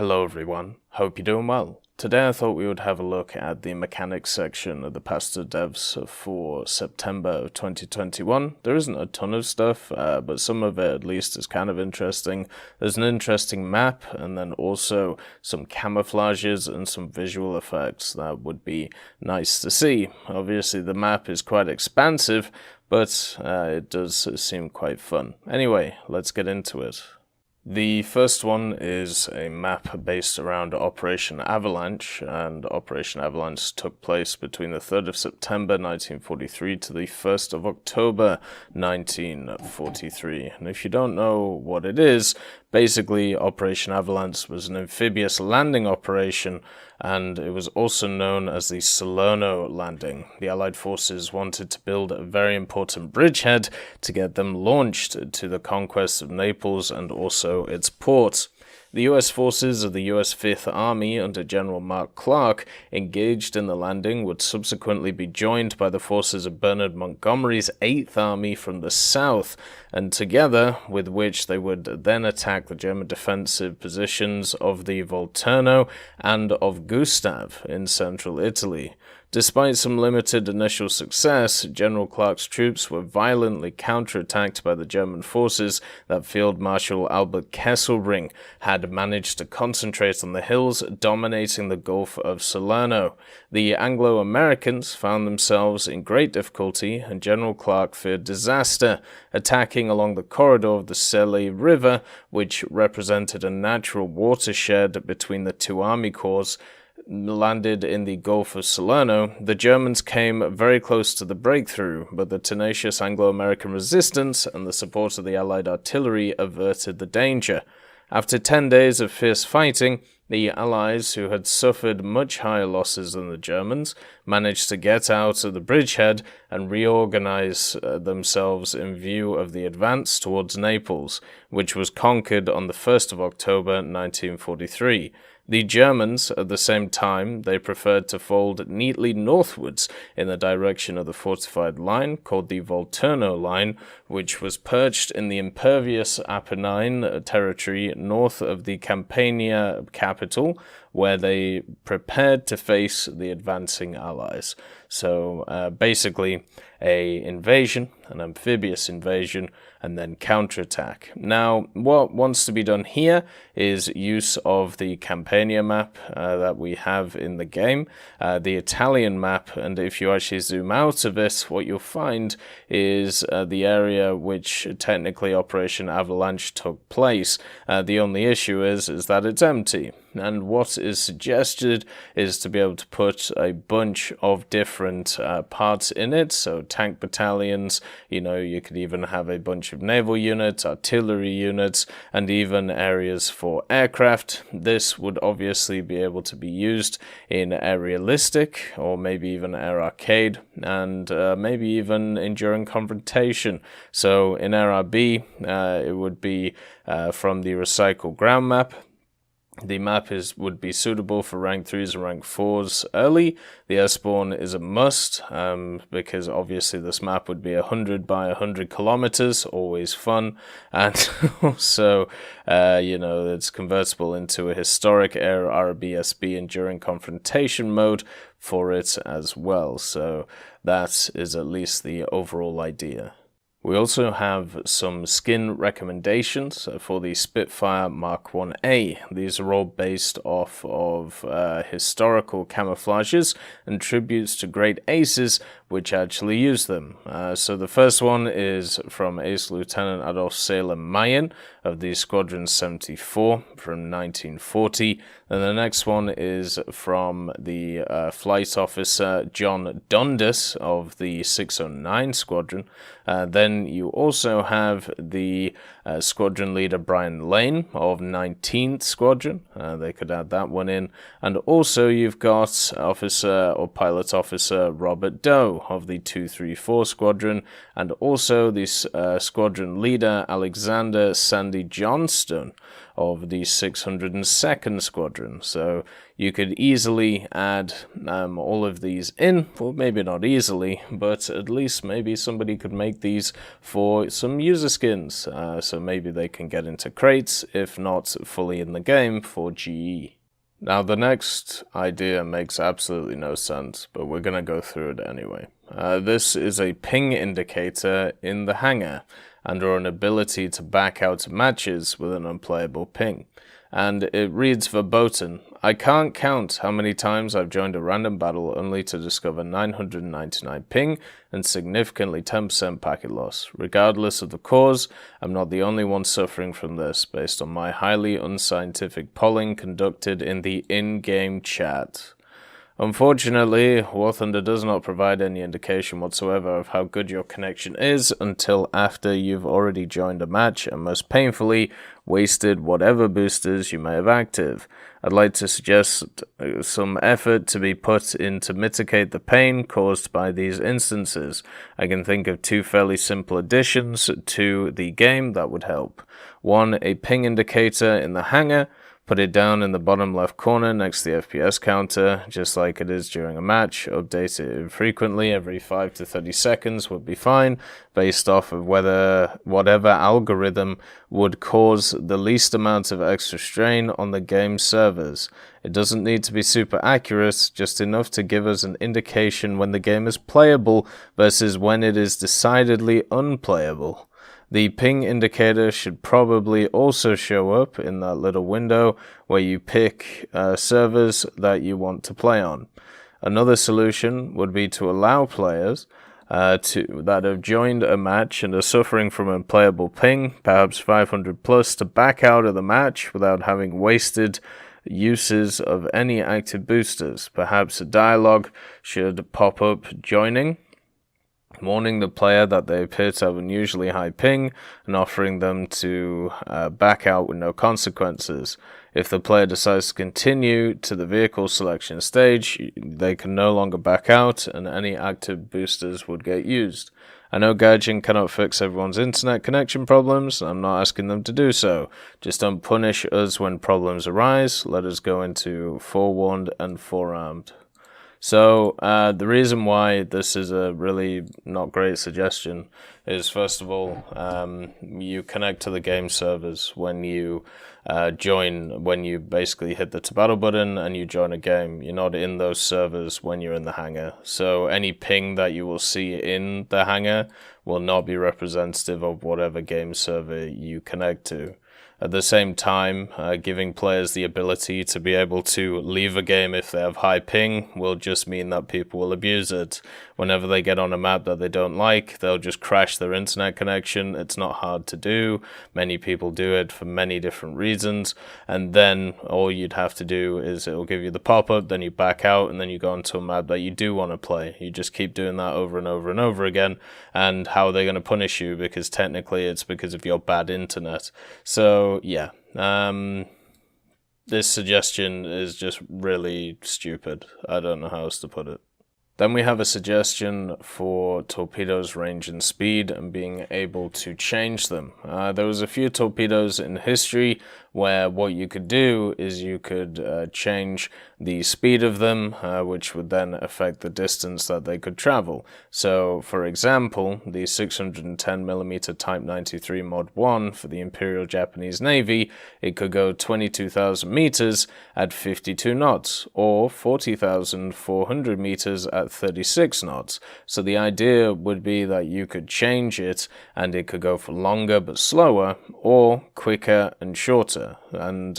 Hello everyone, hope you're doing well. Today I thought we would have a look at the mechanics section of the Pasta devs for September of 2021. There isn't a ton of stuff, but some of it at least is kind of interesting. There's an interesting map, and then also some camouflages and some visual effects that would be nice to see. Obviously the map is quite expansive, but it does seem quite fun. Anyway, let's get into it. The first one is a map based around Operation Avalanche, and Operation Avalanche took place between the 3rd of September 1943 to the 1st of October 1943. And if you don't know what it is, basically Operation Avalanche was an amphibious landing operation, and it was also known as the Salerno landing. The Allied forces wanted to build a very important bridgehead to get them launched to the conquest of Naples and also its port. The U.S. forces of the U.S. Fifth Army under General Mark Clark engaged in the landing would subsequently be joined by the forces of Bernard Montgomery's 8th Army from the south, and together with which they would then attack the German defensive positions of the Volturno and of Gustav in central Italy. Despite some limited initial success, General Clark's troops were violently counterattacked by the German forces that Field Marshal Albert Kesselring had managed to concentrate on the hills dominating the Gulf of Salerno. The Anglo-Americans found themselves in great difficulty, and General Clark feared disaster, attacking along the corridor of the Selle River, which represented a natural watershed between the two army corps. Landed in the Gulf of Salerno, the Germans came very close to the breakthrough, but the tenacious Anglo-American resistance and the support of the Allied artillery averted the danger. After 10 days of fierce fighting, the Allies, who had suffered much higher losses than the Germans, managed to get out of the bridgehead and reorganize themselves in view of the advance towards Naples, which was conquered on the 1st of October 1943. The Germans, at the same time, they preferred to fold neatly northwards in the direction of the fortified line called the Volturno Line, which was perched in the impervious Apennine territory north of the Campania capital, where they prepared to face the advancing Allies. So basically an invasion, an amphibious invasion, and then counterattack. Now, what wants to be done here is use of the Campania map that we have in the game, the Italian map, and if you actually zoom out of it, what you'll find is the area which technically Operation Avalanche took place. The only issue is that it's empty. And what is suggested is to be able to put a bunch of different parts in it, so tank battalions, you could even have a bunch of naval units, artillery units, and even areas for aircraft. This would obviously be able to be used in air realistic, or maybe even air arcade, and maybe even enduring confrontation. So in AirRB, it would be from the recycled ground map. The map would be suitable for rank 3s and rank 4s early. The airborne is a must, because obviously this map would be 100 by 100 kilometers, always fun, and also, it's convertible into a historic air RBSB enduring confrontation mode for it as well. So that is at least the overall idea. We also have some skin recommendations for the Spitfire Mk.Ia. These are all based off of historical camouflages and tributes to great aces which actually use them. So the first one is from Ace Lieutenant Adolf Salem Mayen of the Squadron 74 from 1940. And the next one is from the Flight Officer John Dundas of the 609 Squadron. Then you also have the Squadron Leader Brian Lane of 19th Squadron. They could add that one in. And also you've got Officer or Pilot Officer Robert Doe commando of the 234 Squadron, and also the squadron leader Alexander Sandy Johnston of the 602nd Squadron. So you could easily add all of these in, well, maybe not easily, but at least maybe somebody could make these for some user skins, so maybe they can get into crates, if not fully in the game, for GE. Now the next idea makes absolutely no sense, but we're going to go through it anyway. This is a ping indicator in the hangar, or an ability to back out matches with an unplayable ping. And it reads verboten, "I can't count how many times I've joined a random battle only to discover 999 ping and significantly 10% packet loss. Regardless of the cause, I'm not the only one suffering from this, based on my highly unscientific polling conducted in the in-game chat." Unfortunately, War Thunder does not provide any indication whatsoever of how good your connection is until after you've already joined a match and most painfully wasted whatever boosters you may have active. I'd like to suggest some effort to be put in to mitigate the pain caused by these instances. I can think of two fairly simple additions to the game that would help. One, a ping indicator in the hangar. Put it down in the bottom left corner next to the FPS counter, just like it is during a match. Update it infrequently, every 5 to 30 seconds would be fine, based off of whatever algorithm would cause the least amount of extra strain on the game servers. It doesn't need to be super accurate, just enough to give us an indication when the game is playable versus when it is decidedly unplayable. The ping indicator should probably also show up in that little window where you pick servers that you want to play on. Another solution would be to allow players that have joined a match and are suffering from a playable ping, perhaps 500 plus, to back out of the match without having wasted uses of any active boosters. Perhaps a dialogue should pop up joining, warning the player that they appear to have unusually high ping and offering them to back out with no consequences. If the player decides to continue to the vehicle selection stage, they can no longer back out and any active boosters would get used. I know Gaijin cannot fix everyone's internet connection problems, I'm not asking them to do so. Just don't punish us when problems arise, let us go into forewarned and forearmed. So the reason why this is a really not great suggestion is, first of all, you connect to the game servers when you when you basically hit the to battle button and you join a game. You're not in those servers when you're in the hangar. So any ping that you will see in the hangar will not be representative of whatever game server you connect to. At the same time, giving players the ability to be able to leave a game if they have high ping will just mean that people will abuse it. Whenever they get on a map that they don't like, they'll just crash their internet connection. It's not hard to do. Many people do it for many different reasons. And then all you'd have to do is it'll give you the pop-up, then you back out, and then you go onto a map that you do want to play. You just keep doing that over and over and over again. And how are they going to punish you? Because technically it's because of your bad internet. So yeah, this suggestion is just really stupid. I don't know how else to put it. Then we have a suggestion for torpedoes' range and speed and being able to change them. There was a few torpedoes in history where what you could do is you could change the speed of them, which would then affect the distance that they could travel. So, for example, the 610mm Type 93 Mod 1 for the Imperial Japanese Navy, it could go 22,000 meters at 52 knots, or 40,400 meters at 36 knots. So the idea would be that you could change it and it could go for longer but slower, or quicker and shorter. And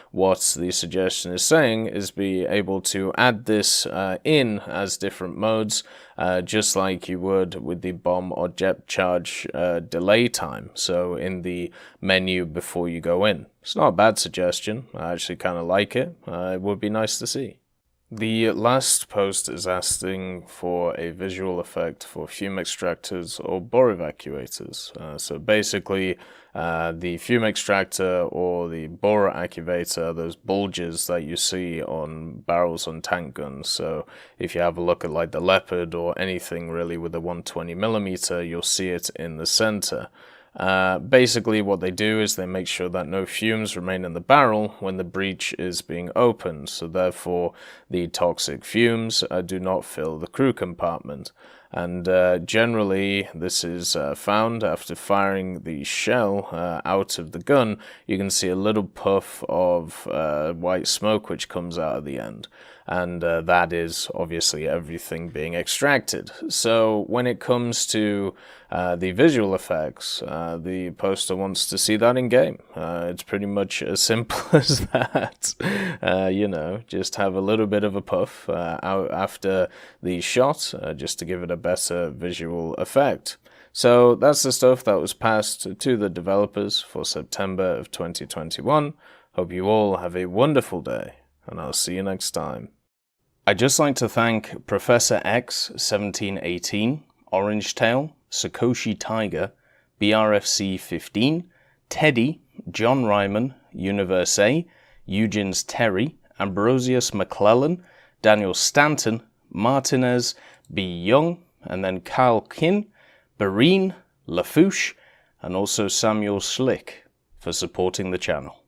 what the suggestion is saying is be able to add this in as different modes, just like you would with the bomb or jet charge delay time, so in the menu before you go in. It's not a bad suggestion. I actually kind of like it. It would be nice to see. The last post is asking for a visual effect for fume extractors or bore evacuators. So basically, the fume extractor or the bore activator, those bulges that you see on barrels on tank guns. So if you have a look at like the Leopard or anything really with a 120mm, you'll see it in the center. Basically what they do is they make sure that no fumes remain in the barrel when the breech is being opened, so therefore the toxic fumes do not fill the crew compartment. And generally this is found after firing the shell out of the gun. You can see a little puff of white smoke which comes out of the end. And that is obviously everything being extracted. So when it comes to the visual effects, the poster wants to see that in game. It's pretty much as simple as that. You know, just have a little bit of a puff out after the shot, just to give it a better visual effect. So that's the stuff that was passed to the developers for September of 2021. Hope you all have a wonderful day, and I'll see you next time. I'd just like to thank Professor X 1718, Orange Tail, Sakoshi Tiger, BRFC 15, Teddy, John Ryman, Universe A, Eugens Terry, Ambrosius McClellan, Daniel Stanton, Martinez, B. Young, and then Kyle Kin, Bareen, Lafouche, and also Samuel Slick for supporting the channel.